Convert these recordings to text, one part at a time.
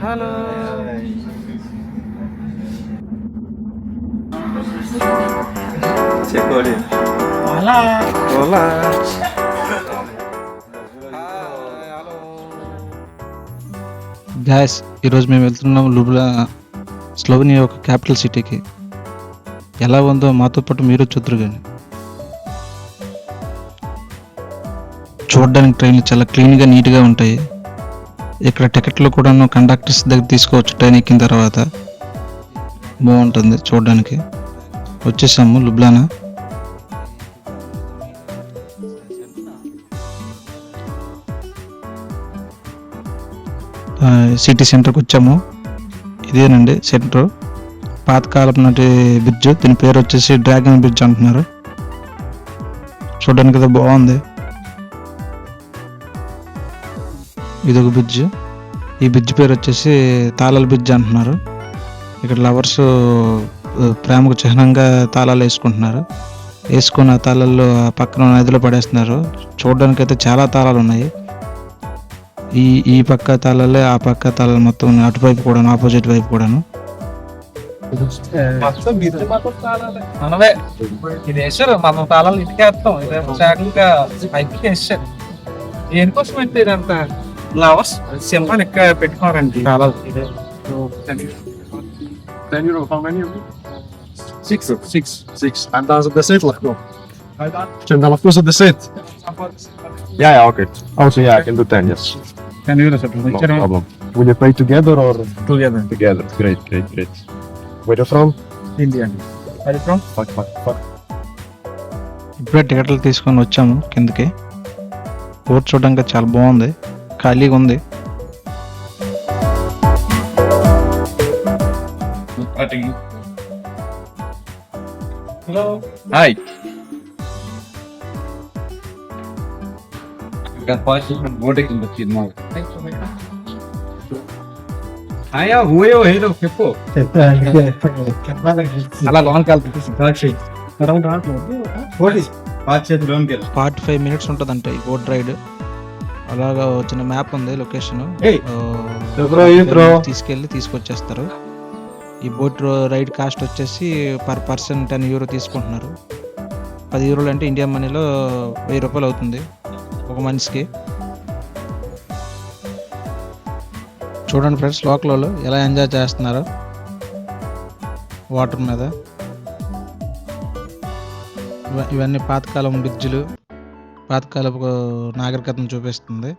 Hello. Chekodi. Hello. హోలా. Gas ఈరోజు మేము వెళ్తున్నాం స్లోవేనియా ఒక క్యాపిటల్ సిటీకి. ఎలా ఉందో మాతో పాటు మీరు చూద్దరు కానీ. చూడడానికి ట్రైన్లు చాలా క్లీన్గా నీట్గా ఉంటాయి. ఇక్కడ టికెట్లు కూడా కండక్టర్స్ దగ్గర తీసుకోవచ్చు. ట్రైన్ ఎక్కిన తర్వాత బాగుంటుంది చూడడానికి. వచ్చేసాము లుబ్లానా. సిటీ సెంటర్కి వచ్చాము. ఇదేనండి సెంటర్. పాతకాలపు నాటి బ్రిడ్జ్. దీని పేరు వచ్చేసి డ్రాగన్ బ్రిడ్జ్ అంటున్నారు. చూడడానికి అయితే బాగుంది. ఇది ఒక బ్రిడ్జ్. ఈ బ్రిడ్జ్ పేరు వచ్చేసి తాళాల బ్రిడ్జ్ అంటున్నారు. ఇక్కడ లవర్స్ ప్రేమకు చిహ్నంగా తాళాలు వేసుకుంటున్నారు. వేసుకున్న తాళాలు పక్కన నదిలో పడేస్తున్నారు. చూడడానికి అయితే చాలా తాళాలు ఉన్నాయి. ఈ పక్క తాళాలే, ఆ పక్క తాళాలు మొత్తం అటువైపు కూడాను, ఆపోజిట్ వైపు కూడాను. మనమే ఇది వేసారు. మనం తాళాలు ఇంటికి వేస్తాం. జాగ్రత్తగా పైకి వేసారు. దేనికోసం అంటే ఇదంతా ఫ్లవర్స్ సింబల్ ఇక్కడ పెట్టుకోరండి. తాళాలు 10 euro, how many of you? Six. And that's the set like no. Can I of the set? Yeah, okay. Also, yeah, I can do 10, yes. 10 euros No problem. Will you pay together or? together. Together. Great. Where you from? Indian. Where you from? Fuck. ఇప్పుడే టికెట్లు తీసుకొని వచ్చాము కిందకి. Boat చూడడానికి చాలా బాగుంది. ఖాళీగా ఉంది. Hello. Hi. చెప్పు. అలా లోన్కి వెళ్తుంది. 45 minutes ఉంటుందంట ఈ బోట్ రైడ్. అలాగా వచ్చిన మ్యాప్ ఉంది, లొకేషన్. తీసుకెళ్ళి తీసుకొచ్చేస్తారు. ఈ బోట్ రైడ్ కాస్ట్ వచ్చేసి పర్ పర్సన్ 10 euro తీసుకుంటున్నారు. 10 euros అంటే ఇండియా మనీలో 1000 రూపాయలు అవుతుంది ఒక మనిషికి. చూడండి ఫ్రెండ్స్, లోకల్లో ఎలా ఎంజాయ్ చేస్తున్నారు వాటర్ మీద. ఇవన్నీ పాతకాలం బ్రిడ్జ్లు, పాతకాలపు నాగరికతను చూపిస్తుంది.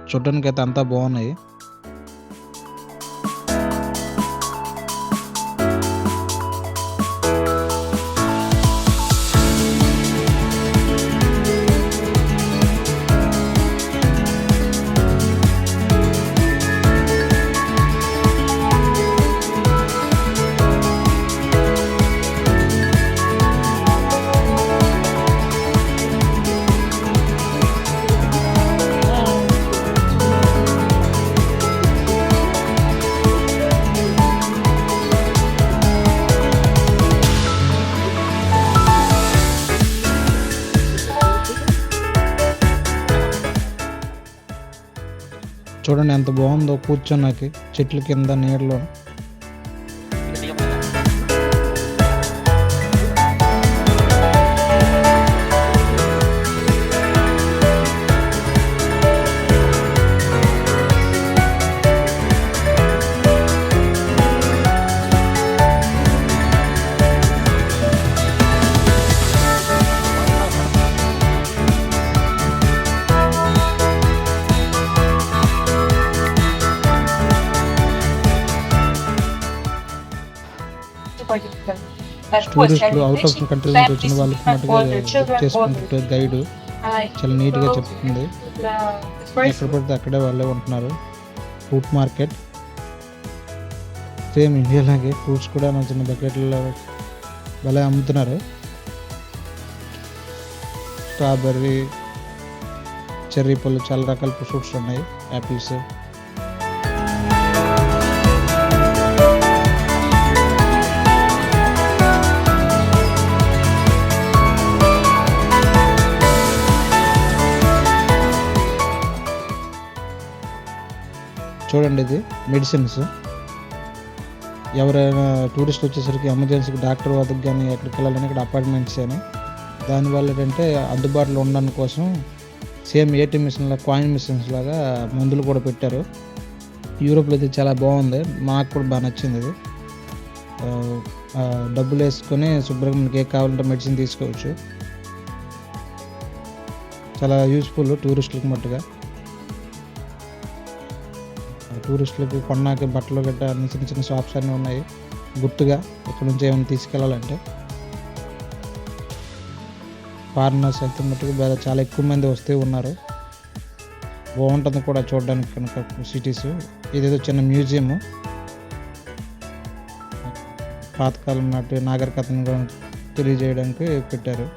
చూడడానికి అయితే అంతా బాగున్నాయి. చూడండి ఎంత బాగుందో కూర్చోడానికి చెట్ల కింద నీడలో. టూరిస్టులు అవుట్ ఆఫ్ కంట్రీ నుంచి వచ్చిన వాళ్ళకి మటుగా చేసుకుంటే గైడ్ చాలా నీట్గా చెప్తుంది. ఎక్కడ పడితే అక్కడే వాళ్ళే ఉంటున్నారు. ఫ్రూట్ మార్కెట్ సేమ్ ఇండియాలాగే ఫ్రూట్స్ కూడా మన చిన్న బకెట్లలో భలే అమ్ముతున్నారు. స్ట్రాబెర్రీ, చెర్రీ పళ్ళు, చాలా రకాల ఫ్రూట్స్ ఉన్నాయి. యాపిల్స్. చూడండి, ఇది మెడిసిన్స్. ఎవరైనా టూరిస్ట్ వచ్చేసరికి ఎమర్జెన్సీకి డాక్టర్ వద్దకు కానీ ఎక్కడికి వెళ్ళాలని ఇక్కడ అపార్ట్మెంట్స్ అని, దానివల్ల ఏంటంటే అందుబాటులో ఉండడానికి కోసం same ATM machine coin machines లాగా మందులు కూడా పెట్టారు. యూరోప్లో ఇది చాలా బాగుంది, మాకు కూడా బాగా నచ్చింది. ఇది డబ్బులు వేసుకొని శుభ్రంగా మనకి ఏ కావాలంటే మెడిసిన్ తీసుకోవచ్చు. చాలా యూస్ఫుల్ టూరిస్టులకు మట్టుగా. టూరిస్టులకు కొన్నాక బట్టలు గట్ట అన్ని చిన్న చిన్న షాప్స్ అన్నీ ఉన్నాయి గుర్తుగా ఇక్కడ నుంచి ఏమైనా తీసుకెళ్ళాలంటే. ఫారినర్స్ అయితే మట్టుకు చాలా ఎక్కువ మంది వస్తూ ఉన్నారు. బాగుంటుంది కూడా చూడడానికి కనుక సిటీస్. ఇదేదో చిన్న మ్యూజియం, పాతకాలం నాటి నాగరికతను కూడా తెలియజేయడానికి పెట్టారు.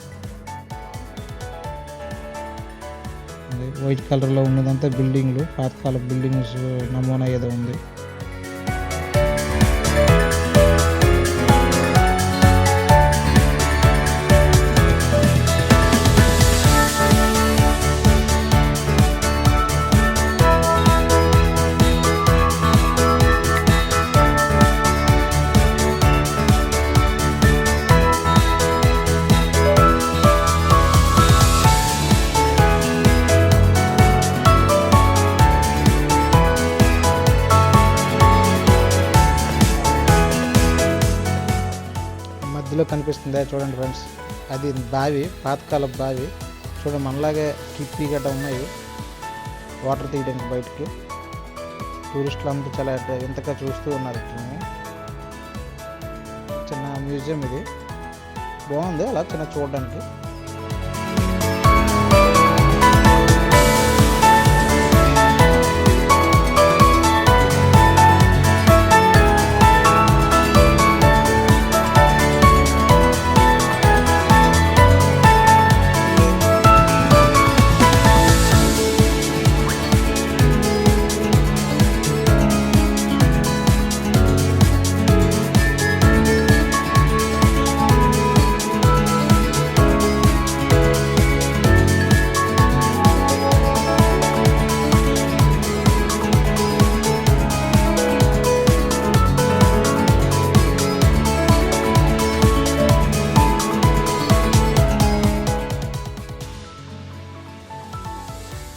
వైట్ కలర్లో ఉన్నదంతా బిల్డింగ్లు, పాతకాల బిల్డింగ్స్ నమూనా ఏదో ఉంది. మధ్యలో కనిపిస్తుంది చూడండి ఫ్రెండ్స్, అది బావి, పాతకాల బావి. చూడండి మనలాగే కిప్పి గట్ట ఉన్నాయి వాటర్ తీయడానికి బయటికి. టూరిస్టులు అంతా చాలా ఎంతగా చూస్తూ ఉన్నారు. ఇట్లా చిన్న మ్యూజియం ఇది, బాగుంది అలా చిన్న చూడడానికి.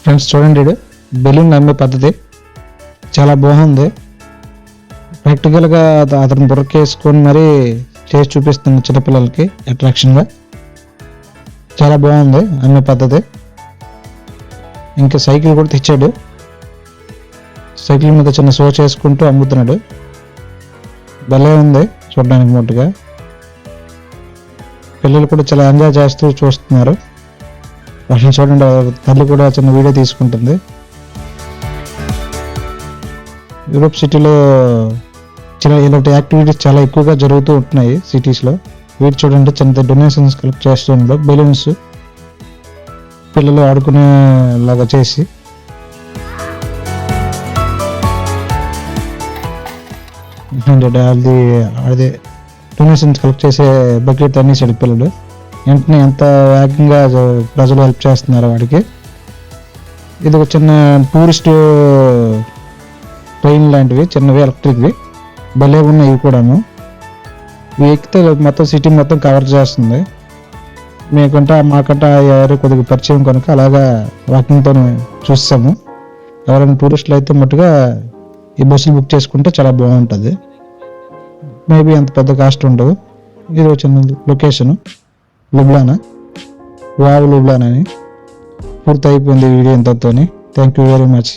ఫ్రెండ్స్ చూడండి, బెలూన్ అమ్మే పద్ధతి చాలా బాగుంది. ప్రాక్టికల్గా అతను బుర్రకేసుకొని మరీ చేసి చూపిస్తుంది చిన్నపిల్లలకి అట్రాక్షన్గా. చాలా బాగుంది అమ్మే పద్ధతి. ఇంకా సైకిల్ కూడా తెచ్చాడు, సైకిల్ మీద చిన్న షో చేసుకుంటూ అమ్ముతున్నాడు. భలే ఉంది చూడడానికి మొట్టుగా. పిల్లలు కూడా చాలా ఎంజాయ్ చేస్తూ చూస్తున్నారు. వాళ్ళని చూడండి, తల్లి కూడా చిన్న వీడియో తీసుకుంటుంది. యూరోప్ సిటీలో ఇలాంటి యాక్టివిటీస్ చాలా ఎక్కువగా జరుగుతూ ఉంటున్నాయి సిటీస్లో. వీటి చూడండి చిన్న డొనేషన్స్ కలెక్ట్ చేస్తుండో బెలూన్స్ పిల్లలు ఆడుకునేలాగా చేసి. అదే డొనేషన్స్ కలెక్ట్ చేసే బకెట్ అనేసాడు పిల్లలు. వెంటనే ఎంత వేగంగా ప్రజలు హెల్ప్ చేస్తున్నారు వాడికి. ఇది ఒక చిన్న టూరిస్ట్ ట్రైన్ లాంటివి, చిన్నవి ఎలక్ట్రిక్వి, భలే ఉన్నాయి ఇవి కూడాను. ఇవి ఎక్కితే మొత్తం సిటీ మొత్తం కవర్ చేస్తుంది. మాకంటే ఎవరు కొద్దిగా పరిచయం కనుక అలాగా వాకింగ్తో చూసాము. ఎవరైనా టూరిస్టులు అయితే మట్టుగా ఈ బస్సులు బుక్ చేసుకుంటే చాలా బాగుంటుంది. మేబీ అంత పెద్ద కాస్ట్ ఉండదు. ఇది ఒక చిన్న లొకేషను, లుబ్లానా, వావ్ లుబ్లానా అని. పూర్తి అయిపోయింది వీడియో ఇంతతోని. Thank you very much.